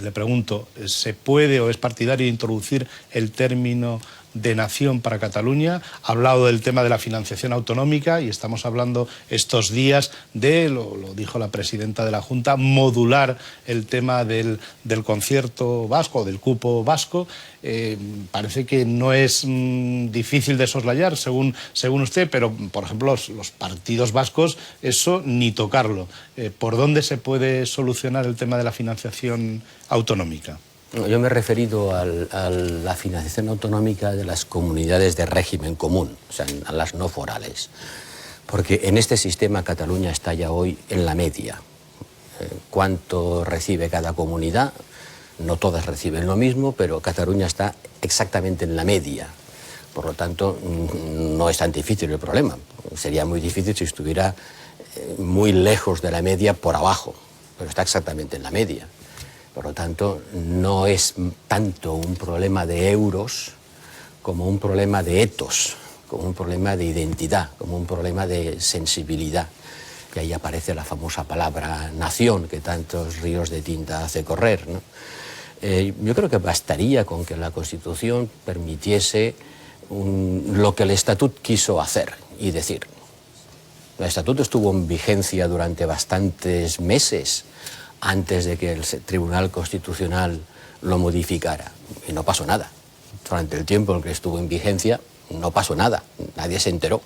S4: Le pregunto, ¿se puede o es partidario introducir el término de nación para Cataluña, ha hablado del tema de la financiación autonómica y estamos hablando estos días de, lo dijo la presidenta de la Junta, modular el tema del concierto vasco, del cupo vasco. Parece que no es difícil de soslayar, según usted, pero, por ejemplo, los partidos vascos, eso ni tocarlo. ¿Por dónde se puede solucionar el tema de la financiación autonómica?
S7: Yo me he referido a la financiación autonómica de las comunidades de régimen común, o sea, a las no forales. Porque en este sistema Cataluña está ya hoy en la media. ¿Cuánto recibe cada comunidad? No todas reciben lo mismo, pero Cataluña está exactamente en la media. Por lo tanto, no es tan difícil el problema. Sería muy difícil si estuviera muy lejos de la media por abajo, pero está exactamente en la media. Por lo tanto, no es tanto un problema de euros como un problema de etos, como un problema de identidad, como un problema de sensibilidad. Y ahí aparece la famosa palabra nación, que tantos ríos de tinta hace correr, ¿no? Yo creo que bastaría con que la Constitución permitiese lo que el Estatut quiso hacer y decir. El Estatuto estuvo en vigencia durante bastantes meses antes de que el Tribunal Constitucional lo modificara y no pasó nada. Durante el tiempo en que estuvo en vigencia no pasó nada, nadie se enteró.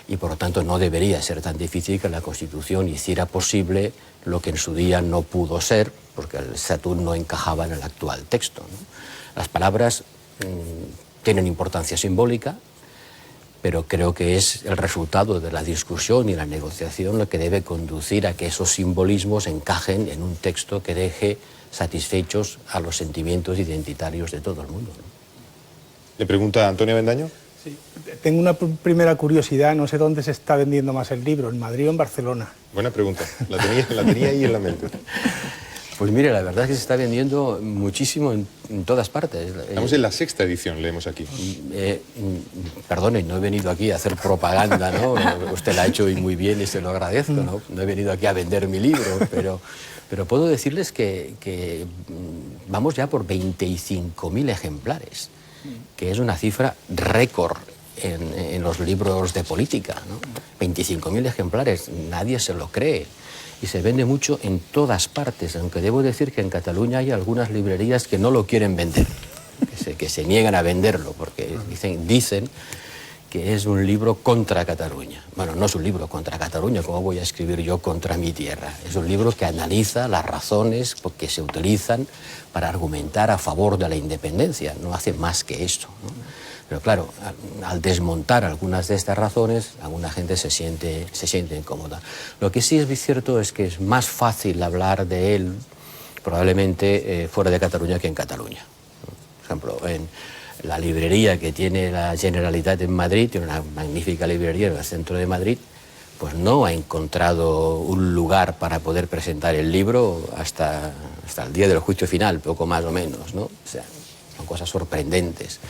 S7: Y por lo tanto no debería ser tan difícil que la Constitución hiciera posible lo que en su día no pudo ser, porque el Estatut no encajaba en el actual texto, ¿no? Las palabras tienen importancia simbólica, pero creo que es el resultado de la discusión y la negociación lo que debe conducir a que esos simbolismos encajen en un texto que deje satisfechos a los sentimientos identitarios de todo el mundo, ¿no?
S1: Le pregunta Antonio Avendaño.
S3: Sí. Tengo una primera curiosidad, no sé dónde se está vendiendo más el libro, ¿en Madrid o en Barcelona?
S1: Buena pregunta, la tenía ahí en la mente.
S7: Pues mire, la verdad es que se está vendiendo muchísimo en todas partes.
S1: Estamos en la 6ª edición, leemos aquí.
S7: Perdone, no he venido aquí a hacer propaganda, ¿no? Usted la ha hecho y muy bien y se lo agradezco, ¿no? No he venido aquí a vender mi libro, pero puedo decirles que vamos ya por 25.000 ejemplares, que es una cifra récord en los libros de política, ¿no? 25.000 ejemplares, nadie se lo cree. Y se vende mucho en todas partes, aunque debo decir que en Cataluña hay algunas librerías que no lo quieren vender, que se niegan a venderlo, porque dicen que es un libro contra Cataluña. Bueno, no es un libro contra Cataluña, ¿cómo voy a escribir yo contra mi tierra? Es un libro que analiza las razones que se utilizan para argumentar a favor de la independencia, no hace más que esto, ¿no? Pero claro, al desmontar algunas de estas razones, alguna gente se siente incómoda. Lo que sí es cierto es que es más fácil hablar de él probablemente fuera de Cataluña que en Cataluña. Por ejemplo, en la librería que tiene la Generalitat en Madrid, tiene una magnífica librería en el centro de Madrid, pues no ha encontrado un lugar para poder presentar el libro hasta el día del juicio final, poco más o menos, ¿no? O sea, son cosas sorprendentes.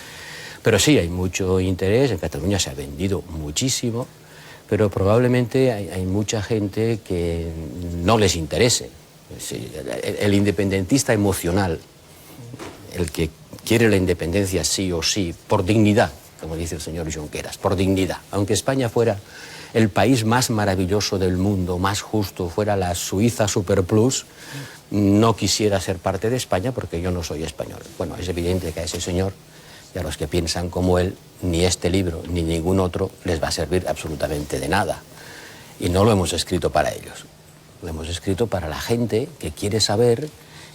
S7: Pero sí, hay mucho interés, en Cataluña se ha vendido muchísimo, pero probablemente hay mucha gente que no les interese. Sí, el independentista emocional, el que quiere la independencia sí o sí, por dignidad, como dice el señor Junqueras, por dignidad. Aunque España fuera el país más maravilloso del mundo, más justo, fuera la Suiza Superplus, no quisiera ser parte de España porque yo no soy español. Bueno, es evidente que a ese señor y a los que piensan como él, ni este libro ni ningún otro les va a servir absolutamente de nada. Y no lo hemos escrito para ellos. Lo hemos escrito para la gente que quiere saber,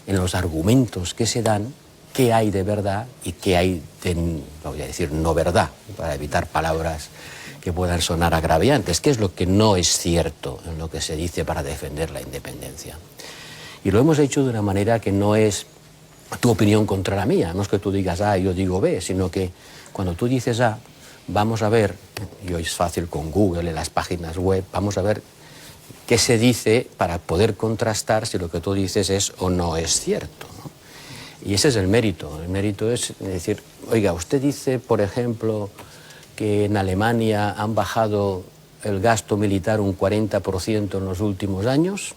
S7: en los argumentos que se dan, qué hay de verdad y qué hay de, voy a decir, no verdad, para evitar palabras que puedan sonar agraviantes. ¿Qué es lo que no es cierto en lo que se dice para defender la independencia? Y lo hemos hecho de una manera que no es tu opinión contra la mía, no es que tú digas A y yo digo B, sino que cuando tú dices A, vamos a ver, y hoy es fácil con Google, en las páginas web, vamos a ver qué se dice para poder contrastar si lo que tú dices es o no es cierto, ¿no? Y ese es el mérito es decir, oiga, usted dice, por ejemplo, que en Alemania han bajado el gasto militar un 40% en los últimos años,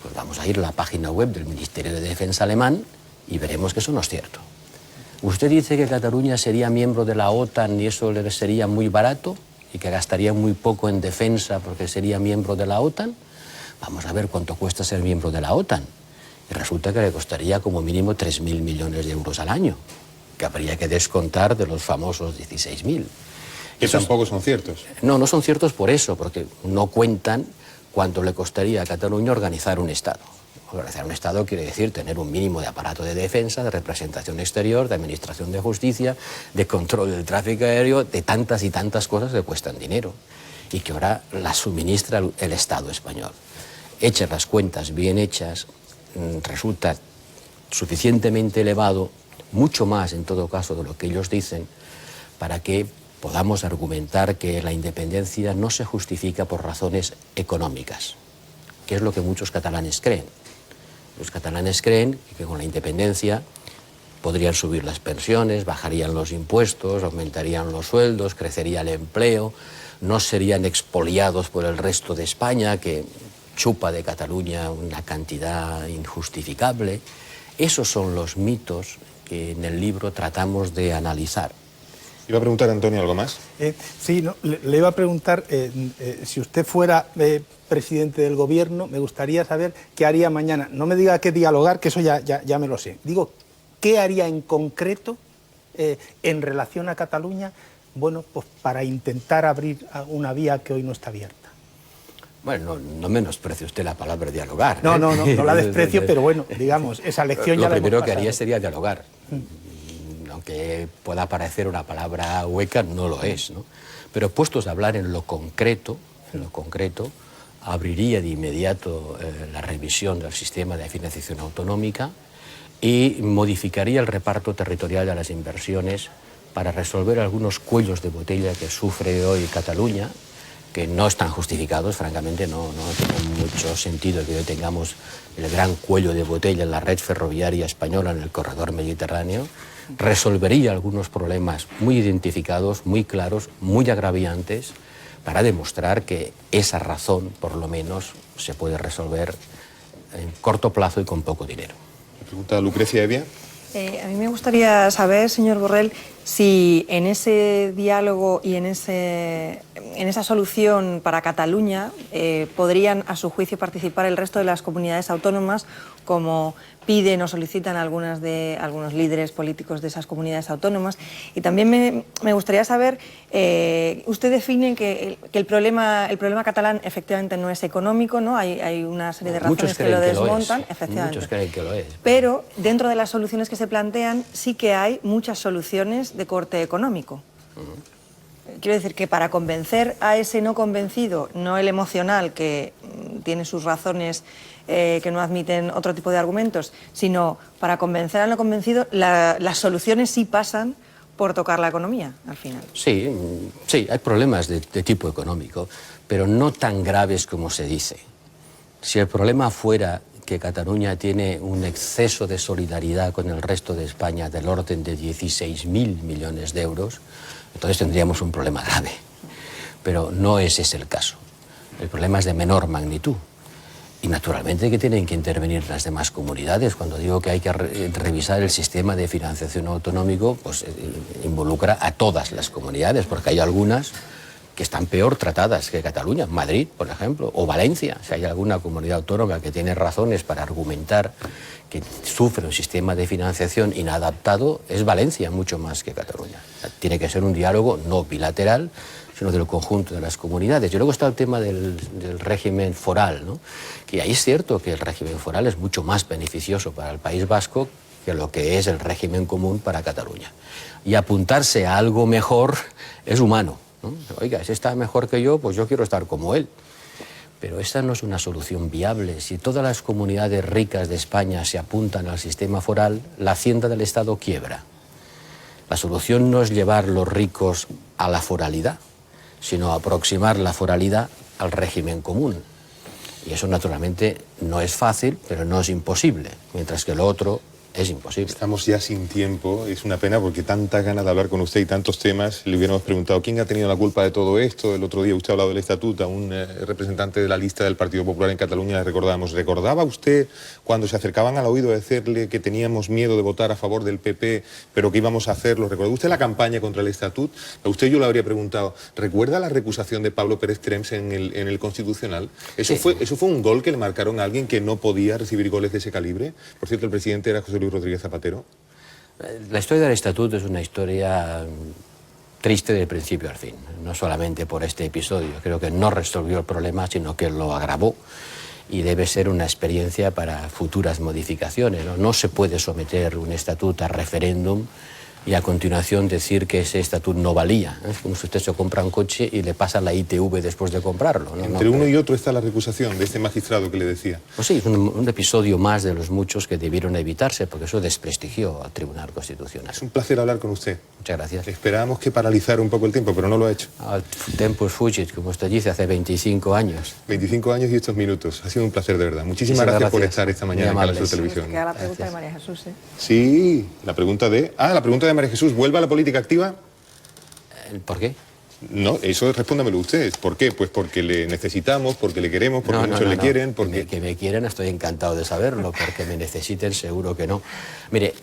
S7: pues vamos a ir a la página web del Ministerio de Defensa alemán y veremos que eso no es cierto. Usted dice que Cataluña sería miembro de la OTAN y eso le sería muy barato y que gastaría muy poco en defensa porque sería miembro de la OTAN. Vamos a ver cuánto cuesta ser miembro de la OTAN. Y resulta que le costaría como mínimo 3.000 millones de euros al año, que habría que descontar de los famosos 16.000.
S1: Que tampoco son ciertos.
S7: No, no son ciertos por eso, porque no cuentan cuánto le costaría a Cataluña organizar un Estado. Organizar un Estado quiere decir tener un mínimo de aparato de defensa, de representación exterior, de administración de justicia, de control del tráfico aéreo, de tantas y tantas cosas que cuestan dinero y que ahora las suministra el Estado español. Hechas las cuentas bien hechas, resulta suficientemente elevado, mucho más en todo caso de lo que ellos dicen, para que podamos argumentar que la independencia no se justifica por razones económicas, que es lo que muchos catalanes creen. Los catalanes creen que con la independencia podrían subir las pensiones, bajarían los impuestos, aumentarían los sueldos, crecería el empleo, no serían expoliados por el resto de España, que chupa de Cataluña una cantidad injustificable. Esos son los mitos que en el libro tratamos de analizar.
S1: ¿Iba a preguntar, Antonio, algo más?
S3: Sí, no, le iba a preguntar, si usted fuera presidente del gobierno, me gustaría saber qué haría mañana. No me diga qué dialogar, que eso ya me lo sé. Digo, ¿qué haría en concreto en relación a Cataluña, bueno, pues para intentar abrir una vía que hoy no está abierta?
S7: Bueno, no menosprecie usted la palabra dialogar.
S3: No la desprecio, pero bueno, digamos, esa lección ya la hemos pasado.
S7: Lo primero que haría sería dialogar. Aunque pueda parecer una palabra hueca, no lo es, ¿no? Pero puestos a hablar en lo concreto, abriría de inmediato la revisión del sistema de financiación autonómica y modificaría el reparto territorial de las inversiones para resolver algunos cuellos de botella que sufre hoy Cataluña, que no están justificados, francamente no tiene mucho sentido que hoy tengamos el gran cuello de botella en la red ferroviaria española en el corredor mediterráneo. Resolvería algunos problemas muy identificados, muy claros, muy agraviantes, para demostrar que esa razón, por lo menos, se puede resolver en corto plazo y con poco dinero.
S1: Me pregunta Lucrecia Hevia.
S5: A mí me gustaría saber, señor Borrell, si en ese diálogo y en esa solución para Cataluña podrían, a su juicio, participar el resto de las comunidades autónomas, como piden o solicitan algunos líderes políticos de esas comunidades autónomas. Y también me gustaría saber, usted define que el problema catalán efectivamente no es económico, ¿no? Hay una serie de razones que lo desmontan, efectivamente.
S7: Muchos creen que lo es.
S5: Pero dentro de las soluciones que se plantean sí que hay muchas soluciones de corte económico. Quiero decir que para convencer a ese no convencido, no el emocional, que tiene sus razones que no admiten otro tipo de argumentos, sino para convencer al no convencido, las soluciones sí pasan por tocar la economía, al final.
S7: Sí, hay problemas de tipo económico, pero no tan graves como se dice. Si el problema fuera que Cataluña tiene un exceso de solidaridad con el resto de España del orden de 16.000 millones de euros, entonces tendríamos un problema grave. Pero no ese es el caso. El problema es de menor magnitud. Y naturalmente que tienen que intervenir las demás comunidades. Cuando digo que hay que revisar el sistema de financiación autonómico, pues involucra a todas las comunidades, porque hay algunas que están peor tratadas que Cataluña, Madrid, por ejemplo, o Valencia. Si hay alguna comunidad autónoma que tiene razones para argumentar que sufre un sistema de financiación inadaptado, es Valencia mucho más que Cataluña. O sea, tiene que ser un diálogo no bilateral, sino del conjunto de las comunidades. Y luego está el tema del régimen foral, ¿no? Que ahí es cierto que el régimen foral es mucho más beneficioso para el País Vasco que lo que es el régimen común para Cataluña. Y apuntarse a algo mejor es humano, ¿no? Oiga, si está mejor que yo, pues yo quiero estar como él. Pero esta no es una solución viable. Si todas las comunidades ricas de España se apuntan al sistema foral, la hacienda del Estado quiebra. La solución no es llevar los ricos a la foralidad, sino aproximar la foralidad al régimen común. Y eso naturalmente no es fácil, pero no es imposible, mientras que lo otro Es imposible.
S1: Estamos ya sin tiempo, es una pena porque tantas ganas de hablar con usted y tantos temas. Le hubiéramos preguntado quién ha tenido la culpa de todo esto. El otro día usted ha hablado del estatuto, a un representante de la lista del Partido Popular en Cataluña le recordábamos. ¿Recordaba usted cuando se acercaban al oído a decirle que teníamos miedo de votar a favor del PP, pero que íbamos a hacerlo? ¿Recordó usted la campaña contra el estatuto? A usted yo le habría preguntado, ¿recuerda la recusación de Pablo Pérez Trems en el Constitucional? ¿Eso fue un gol que le marcaron a alguien que no podía recibir goles de ese calibre? Por cierto, el presidente era José Luis Rodríguez Zapatero.
S7: La historia del estatuto es una historia triste del principio al fin, no solamente por este episodio. Creo que no resolvió el problema, sino que lo agravó y debe ser una experiencia para futuras modificaciones. No se puede someter un estatuto a referéndum y a continuación decir que ese estatuto no valía. Es como si usted se compra un coche y le pasa la ITV después de comprarlo.
S1: Entre uno y otro está la recusación de este magistrado que le decía.
S7: Pues sí, es un episodio más de los muchos que debieron evitarse, porque eso desprestigió al Tribunal Constitucional.
S1: Es un placer hablar con usted.
S7: Muchas gracias.
S1: Esperábamos que paralizara un poco el tiempo, pero no lo ha hecho.
S7: Al tempus fugit, como usted dice, hace 25 años.
S1: 25 años y estos minutos. Ha sido un placer, de verdad. Muchísimas gracias por estar esta mañana en Canal Sur Televisión.
S5: Queda la pregunta de María Jesús, ¿eh?
S1: Sí, la pregunta de María Jesús. ¿Vuelve a la política activa?
S7: ¿Por qué?
S1: No, eso respóndamelo usted. ¿Por qué? Pues porque le necesitamos, porque le queremos, porque muchos le quieren, porque...
S7: Que me quieren, estoy encantado de saberlo, porque me necesiten, seguro que no. Mire,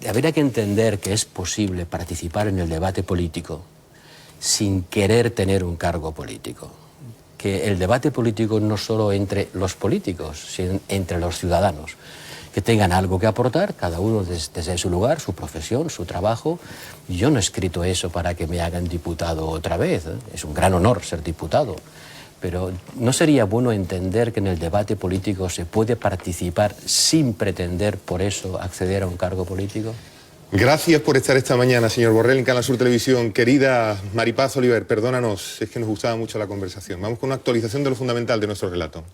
S7: habría que entender que es posible participar en el debate político sin querer tener un cargo político. Que el debate político no solo entre los políticos, sino entre los ciudadanos. Que tengan algo que aportar, cada uno desde su lugar, su profesión, su trabajo. Yo no he escrito eso para que me hagan diputado otra vez, ¿eh? Es un gran honor ser diputado. Pero ¿no sería bueno entender que en el debate político se puede participar sin pretender por eso acceder a un cargo político?
S1: Gracias por estar esta mañana, señor Borrell, en Canal Sur Televisión. Querida Maripaz Oliver, perdónanos, es que nos gustaba mucho la conversación. Vamos con una actualización de lo fundamental de nuestro relato.